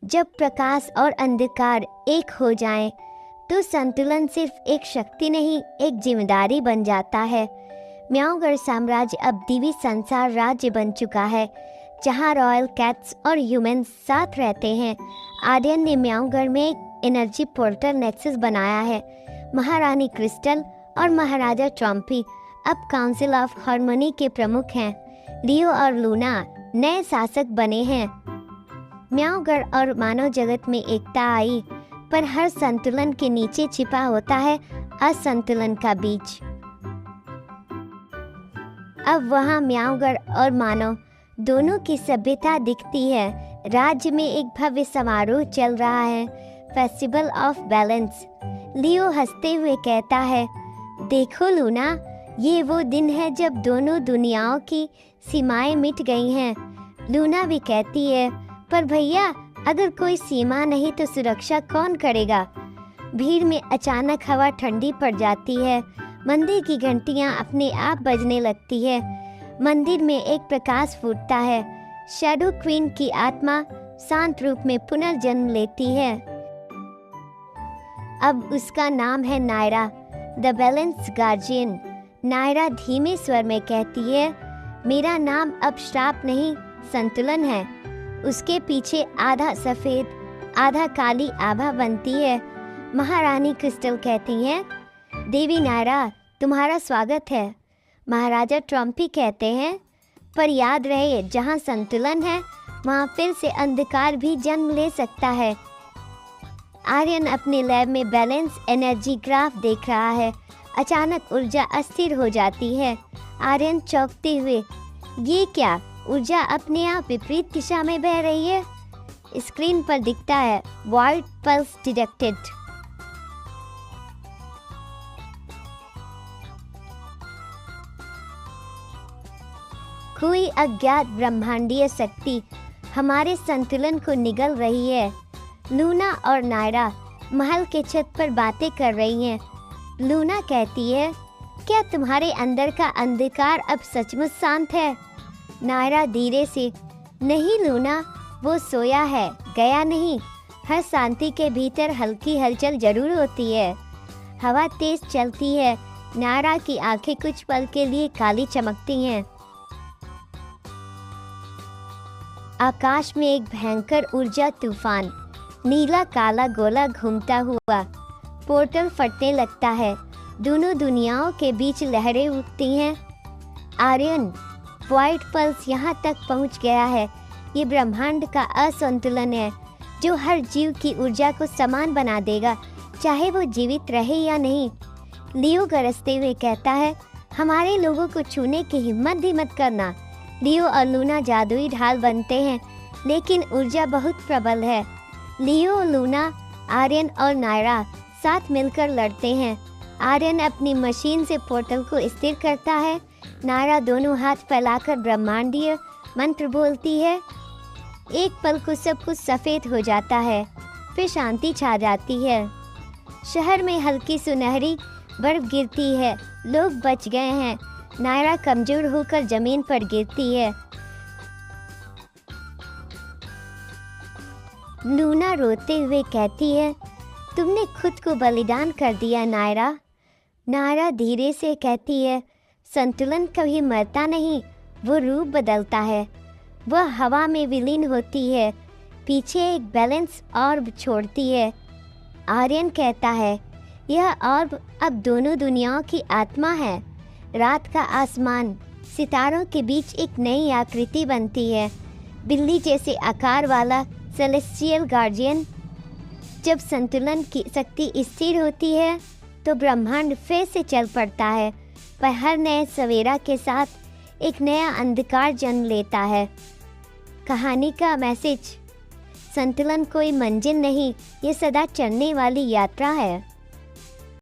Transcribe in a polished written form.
जब प्रकाश और अंधकार एक हो जाएं, तो संतुलन सिर्फ एक शक्ति नहीं, एक जिम्मेदारी बन जाता है। म्याऊगढ़ साम्राज्य अब दिव्य संसार राज्य बन चुका है, जहां रॉयल कैट्स और ह्यूमंस साथ रहते हैं। आर्यन ने म्याऊगढ़ में एक एनर्जी पोर्टल नेक्सस बनाया है। महारानी क्रिस्टल और महाराजा ट्रम्पी अब काउंसिल ऑफ हार्मनी के प्रमुख हैं। लियो और लूना नए शासक बने हैं। म्याऊगढ़ और मानव जगत में एकता आई, पर हर संतुलन के नीचे छिपा होता है असंतुलन का बीज। अब वहाँ म्याऊगढ़ और मानव दोनों की सभ्यता दिखती है। राज्य में एक भव्य समारोह चल रहा है, फेस्टिवल ऑफ बैलेंस। लियो हंसते हुए कहता है, देखो लूना, ये वो दिन है जब दोनों दुनियाओं की सीमाएं मिट गई हैं। लूना भी कहती है, पर भैया, अगर कोई सीमा नहीं तो सुरक्षा कौन करेगा? भीड़ में अचानक हवा ठंडी पड़ जाती है। मंदिर की घंटियां अपने आप बजने लगती है। मंदिर में एक प्रकाश फूटता है। शैडो क्वीन की आत्मा शांत रूप में पुनर्जन्म लेती है। अब उसका नाम है Naira, the balance guardian. Naira धीमे स्वर में कहती है, मेरा नाम अब श्राप नहीं, संतुलन है। उसके पीछे आधा सफ़ेद आधा काली आभा बनती है। महारानी क्रिस्टल कहती हैं, देवी नायरा, तुम्हारा स्वागत है। महाराजा ट्रम्पी कहते हैं, पर याद रहे, जहाँ संतुलन है वहाँ फिर से अंधकार भी जन्म ले सकता है। आर्यन अपने लैब में बैलेंस एनर्जी ग्राफ देख रहा है। अचानक ऊर्जा अस्थिर हो जाती है। आर्यन चौंकते हुए, ये क्या? ऊर्जा अपने आप विपरीत दिशा में बह रही है। स्क्रीन पर दिखता है, वॉइड पल्स डिटेक्टेड। कोई अज्ञात ब्रह्मांडीय शक्ति हमारे संतुलन को निगल रही है। लूना और नायरा महल के छत पर बातें कर रही हैं। लूना कहती है, क्या तुम्हारे अंदर का अंधकार अब सचमुच शांत है? नायरा धीरे से, नहीं लूना, वो सोया है, गया नहीं। हर शांति के भीतर हल्की हलचल जरूर होती है। हवा तेज चलती है। नायरा की आंखें कुछ पल के लिए काली चमकती हैं। आकाश में एक भयंकर ऊर्जा तूफान, नीला काला गोला घूमता हुआ पोर्टल फटने लगता है। दोनों दुनियाओं के बीच लहरें उठती हैं। आर्यन, व्हाइट पल्स यहाँ तक पहुँच गया है। ये ब्रह्मांड का असंतुलन है जो हर जीव की ऊर्जा को समान बना देगा, चाहे वो जीवित रहे या नहीं। लियो गरजते हुए कहता है, हमारे लोगों को छूने की हिम्मत भी मत करना। लियो और लूना जादुई ढाल बनते हैं, लेकिन ऊर्जा बहुत प्रबल है। लियो, लूना, आर्यन और नायरा साथ मिलकर लड़ते हैं। आर्यन अपनी मशीन से पोर्टल को स्थिर करता है। नायरा दोनों हाथ फैलाकर ब्रह्मांडीय मंत्र बोलती है। एक पल को सब कुछ सफ़ेद हो जाता है, फिर शांति छा जाती है। शहर में हल्की सुनहरी बर्फ गिरती है। लोग बच गए हैं। नायरा कमजोर होकर जमीन पर गिरती है। लूना रोते हुए कहती है, तुमने खुद को बलिदान कर दिया नायरा। नायरा धीरे से कहती है, संतुलन कभी मरता नहीं, वो रूप बदलता है। वह हवा में विलीन होती है, पीछे एक बैलेंस ऑर्ब छोड़ती है। आर्यन कहता है, यह ऑर्ब अब दोनों दुनियाओं की आत्मा है। रात का आसमान, सितारों के बीच एक नई आकृति बनती है, बिल्ली जैसे आकार वाला सेलेस्टियल गार्जियन। जब संतुलन की शक्ति स्थिर होती है तो ब्रह्मांड फिर से चल पड़ता है, पर हर नए सवेरा के साथ एक नया अंधकार जन्म लेता है। कहानी का मैसेज, संतुलन कोई मंजिल नहीं, ये सदा चलने वाली यात्रा है।